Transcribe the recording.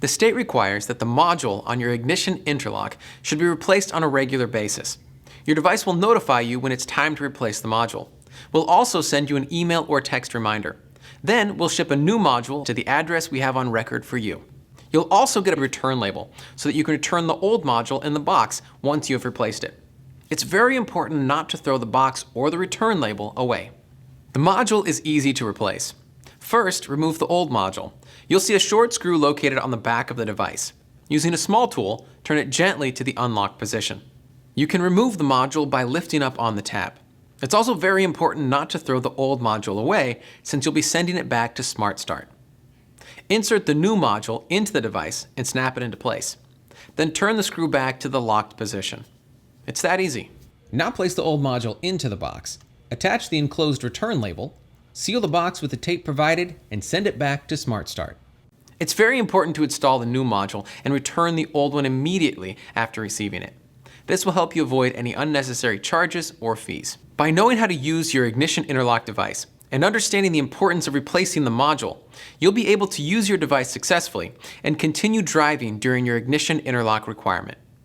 The state requires that the module on your ignition interlock should be replaced on a regular basis. Your device will notify you when it's time to replace the module. We'll also send you an email or text reminder. Then we'll ship a new module to the address we have on record for you. You'll also get a return label so that you can return the old module in the box once you have replaced it. It's very important not to throw the box or the return label away. The module is easy to replace. First, remove the old module. You'll see a short screw located on the back of the device. Using a small tool, turn it gently to the unlocked position. You can remove the module by lifting up on the tab. It's also very important not to throw the old module away, since you'll be sending it back to Smart Start. Insert the new module into the device and snap it into place. Then turn the screw back to the locked position. It's that easy. Now place the old module into the box. Attach the enclosed return label, seal the box with the tape provided, and send it back to Smart Start. It's very important to install the new module and return the old one immediately after receiving it. This will help you avoid any unnecessary charges or fees. By knowing how to use your ignition interlock device and understanding the importance of replacing the module, you'll be able to use your device successfully and continue driving during your ignition interlock requirement.